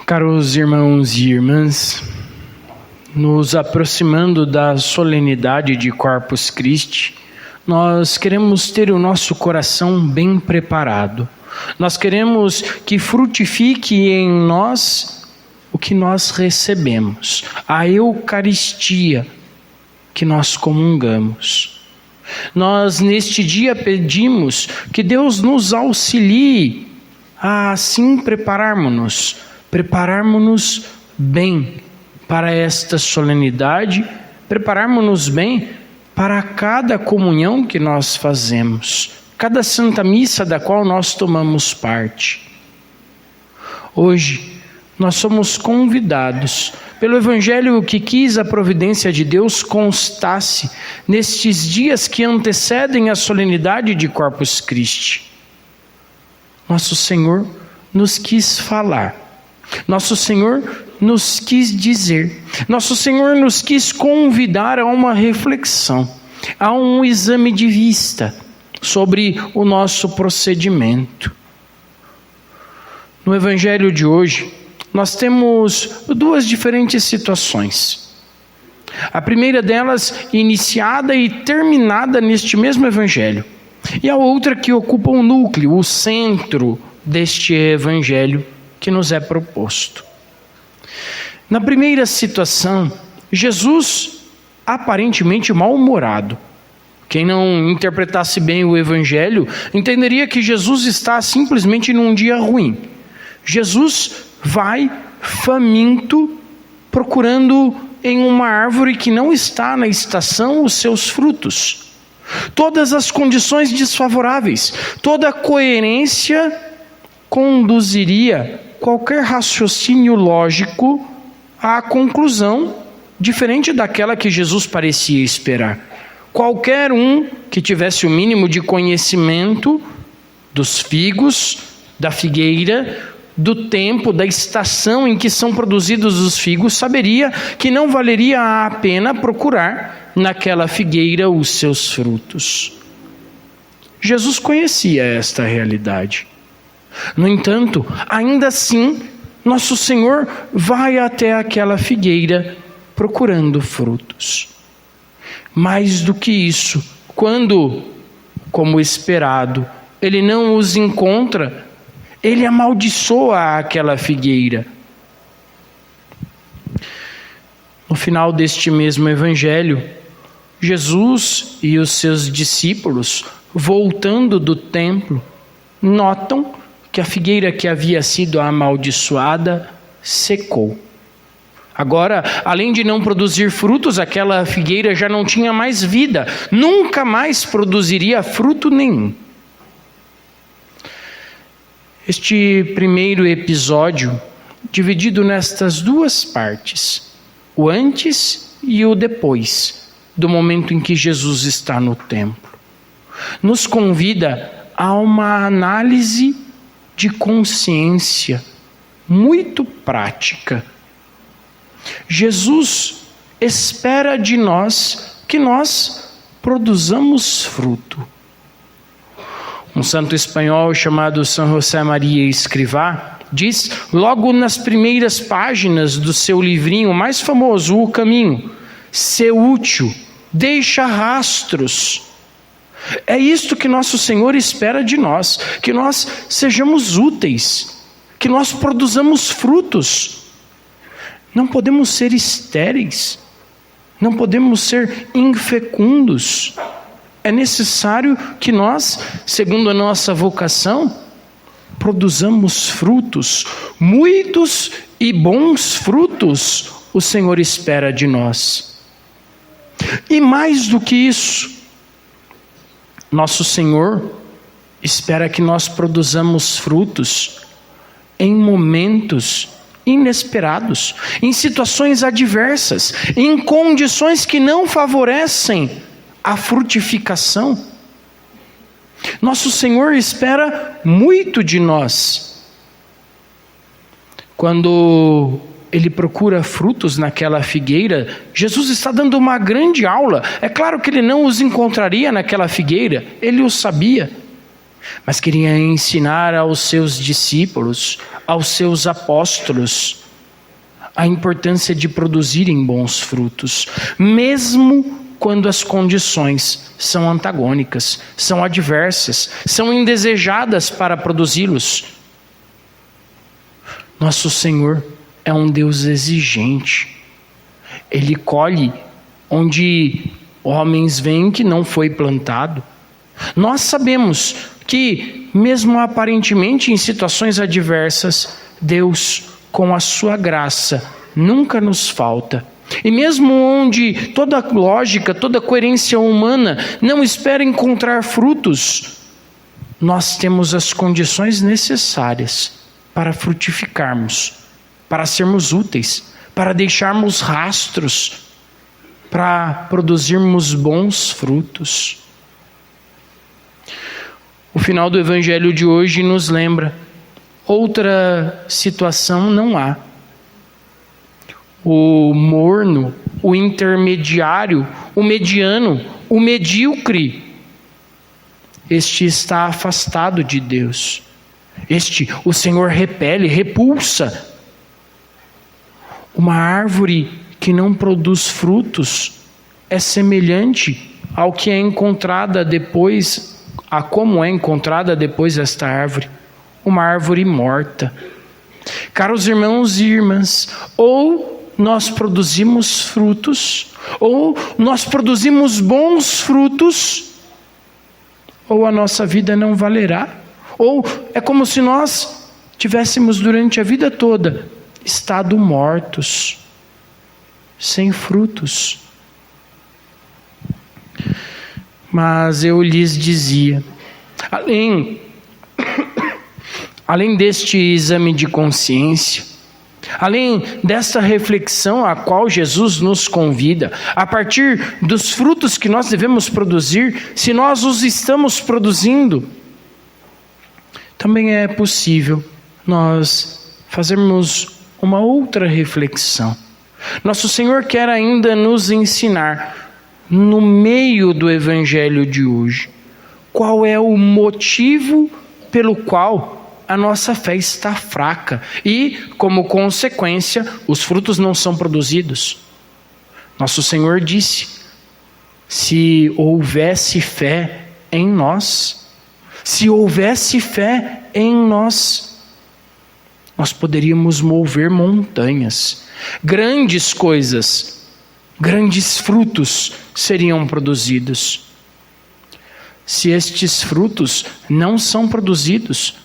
Caros irmãos e irmãs, nos aproximando da solenidade de Corpus Christi, nós queremos ter o nosso coração bem preparado. Nós queremos que frutifique em nós o que nós recebemos, a Eucaristia que nós comungamos. Nós neste dia pedimos que Deus nos auxilie a assim prepararmos-nos bem para esta solenidade, prepararmos-nos bem para cada comunhão que nós fazemos, cada Santa Missa da qual nós tomamos parte. Hoje, nós somos convidados pelo Evangelho que quis a providência de Deus constasse nestes dias que antecedem a solenidade de Corpus Christi. Nosso Senhor nos quis falar, nosso Senhor nos quis dizer, nosso Senhor nos quis convidar a uma reflexão, a um exame de vista sobre o nosso procedimento. No Evangelho de hoje, nós temos duas diferentes situações. A primeira delas iniciada e terminada neste mesmo Evangelho, e a outra que ocupa o núcleo, o centro deste Evangelho que nos é proposto. Na primeira situação, Jesus aparentemente mal-humorado. Quem não interpretasse bem o Evangelho entenderia que Jesus está simplesmente num dia ruim. Jesus vai faminto, procurando em uma árvore que não está na estação os seus frutos. Todas as condições desfavoráveis, toda a coerência conduziria qualquer raciocínio lógico à conclusão diferente daquela que Jesus parecia esperar. Qualquer um que tivesse o mínimo de conhecimento dos figos, da figueira, do tempo, da estação em que são produzidos os figos, saberia que não valeria a pena procurar naquela figueira os seus frutos. Jesus conhecia esta realidade. No entanto, ainda assim, nosso Senhor vai até aquela figueira procurando frutos. Mais do que isso, quando, como esperado, ele não os encontra, ele amaldiçoa aquela figueira. No final deste mesmo Evangelho, Jesus e os seus discípulos, voltando do templo, notam que a figueira que havia sido amaldiçoada secou. Agora, além de não produzir frutos, aquela figueira já não tinha mais vida, nunca mais produziria fruto nenhum. Este primeiro episódio, dividido nestas duas partes, o antes e o depois do momento em que Jesus está no templo, nos convida a uma análise de consciência muito prática. Jesus espera de nós que nós produzamos fruto. Um santo espanhol chamado São José Maria Escrivá diz, logo nas primeiras páginas do seu livrinho mais famoso, O Caminho, ser útil, deixa rastros. É isto que nosso Senhor espera de nós, que nós sejamos úteis, que nós produzamos frutos. Não podemos ser estéreis, não podemos ser infecundos. É necessário que nós, segundo a nossa vocação, produzamos frutos, muitos e bons frutos, o Senhor espera de nós. E mais do que isso, nosso Senhor espera que nós produzamos frutos em momentos inesperados, em situações adversas, em condições que não favorecem a frutificação. Nosso Senhor espera muito de nós. Quando Ele procura frutos naquela figueira, Jesus está dando uma grande aula. É claro que Ele não os encontraria naquela figueira, Ele o sabia. mas queria ensinar aos seus discípulos, aos seus apóstolos, a importância de produzirem bons frutos, mesmo quando as condições são antagônicas, são adversas, são indesejadas para produzi-los. Nosso Senhor é um Deus exigente. Ele colhe onde homens veem que não foi plantado. Nós sabemos que, mesmo aparentemente em situações adversas, Deus, com a sua graça, nunca nos falta. E mesmo onde toda lógica, toda coerência humana não espera encontrar frutos, nós temos as condições necessárias para frutificarmos, para sermos úteis, para deixarmos rastros, para produzirmos bons frutos. O final do Evangelho de hoje nos lembra: outra situação não há. O morno, o intermediário, o mediano, o medíocre, este está afastado de Deus. Este o Senhor repele, repulsa. Uma árvore que não produz frutos é semelhante ao que é encontrada depois, a como é encontrada depois esta árvore, uma árvore morta. Caros irmãos e irmãs, ou nós produzimos frutos, ou nós produzimos bons frutos, ou a nossa vida não valerá. Ou é como se nós tivéssemos durante a vida toda estado mortos, sem frutos. Mas eu lhes dizia, além deste exame de consciência, além desta reflexão a qual Jesus nos convida, a partir dos frutos que nós devemos produzir, se nós os estamos produzindo, também é possível nós fazermos uma outra reflexão. Nosso Senhor quer ainda nos ensinar, no meio do Evangelho de hoje, qual é o motivo pelo qual a nossa fé está fraca e, como consequência, os frutos não são produzidos. Nosso Senhor disse: se houvesse fé em nós, nós poderíamos mover montanhas. Grandes coisas, grandes frutos seriam produzidos. Se estes frutos não são produzidos,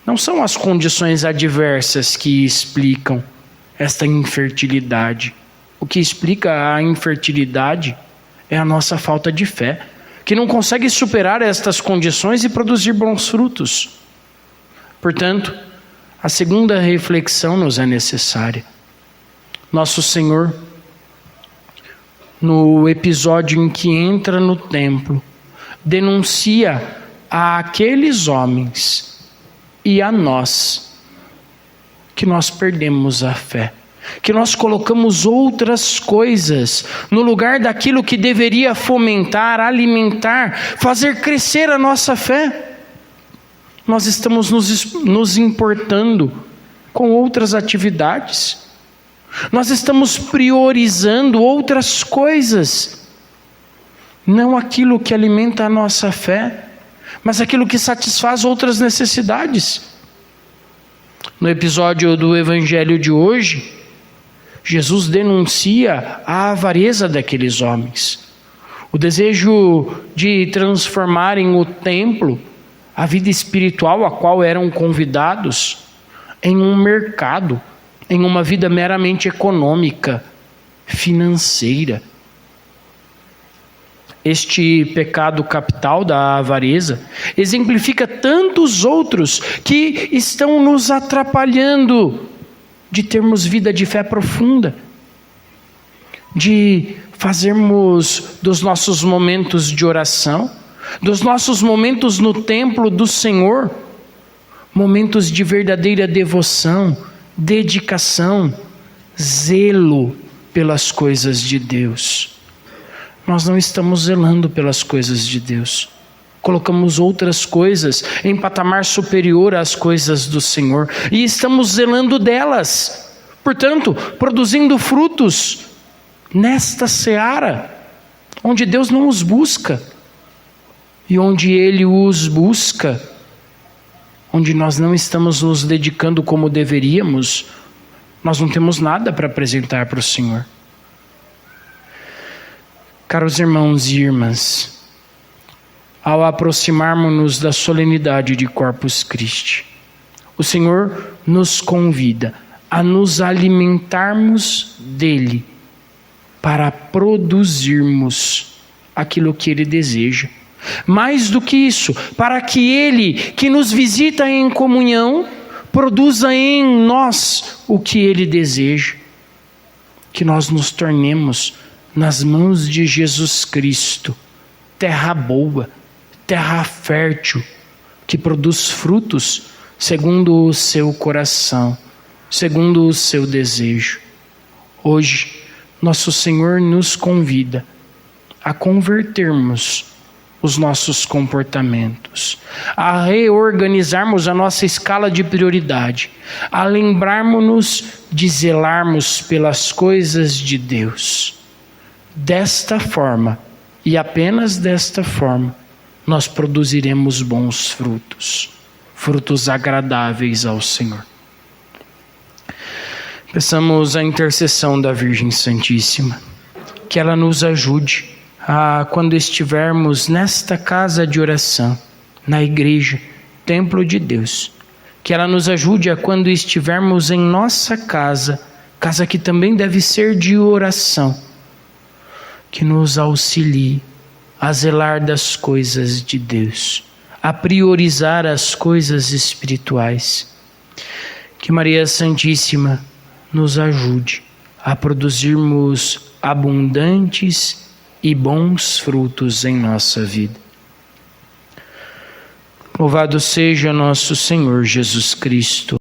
não são as condições adversas que explicam esta infertilidade. O que explica a infertilidade é a nossa falta de fé, que não consegue superar estas condições e produzir bons frutos. Portanto, a segunda reflexão nos é necessária. Nosso Senhor, no episódio em que entra no templo, denuncia a aqueles homens e a nós que nós perdemos a fé, que nós colocamos outras coisas no lugar daquilo que deveria fomentar, alimentar, fazer crescer a nossa fé. Nós estamos nos importando com outras atividades, nós estamos priorizando outras coisas, não aquilo que alimenta a nossa fé, mas aquilo que satisfaz outras necessidades. No episódio do Evangelho de hoje, Jesus denuncia a avareza daqueles homens, o desejo de transformarem o templo, a vida espiritual a qual eram convidados, em um mercado, em uma vida meramente econômica, financeira. Este pecado capital da avareza exemplifica tantos outros que estão nos atrapalhando de termos vida de fé profunda, de fazermos dos nossos momentos de oração, dos nossos momentos no templo do Senhor, momentos de verdadeira devoção, dedicação, zelo pelas coisas de Deus. Nós não estamos zelando pelas coisas de Deus. Colocamos outras coisas em patamar superior às coisas do Senhor e estamos zelando delas, portanto, produzindo frutos nesta seara, onde Deus não os busca e onde Ele os busca, onde nós não estamos nos dedicando como deveríamos, nós não temos nada para apresentar para o Senhor. Caros irmãos e irmãs, ao aproximarmos-nos da solenidade de Corpus Christi, o Senhor nos convida a nos alimentarmos dele para produzirmos aquilo que ele deseja. Mais do que isso, para que ele, que nos visita em comunhão, produza em nós o que ele deseja. Que nós nos tornemos nas mãos de Jesus Cristo, terra boa, terra fértil, que produz frutos segundo o seu coração, segundo o seu desejo. Hoje, nosso Senhor nos convida a convertermos os nossos comportamentos, a reorganizarmos a nossa escala de prioridade, a lembrarmos-nos de zelarmos pelas coisas de Deus. Desta forma, e apenas desta forma, nós produziremos bons frutos, frutos agradáveis ao Senhor. Peçamos a intercessão da Virgem Santíssima, que ela nos ajude quando estivermos nesta casa de oração, na igreja, templo de Deus, que ela nos ajude a quando estivermos em nossa casa, casa que também deve ser de oração, que nos auxilie a zelar das coisas de Deus, a priorizar as coisas espirituais. Que Maria Santíssima nos ajude a produzirmos abundantes e bons frutos em nossa vida. Louvado seja nosso Senhor Jesus Cristo.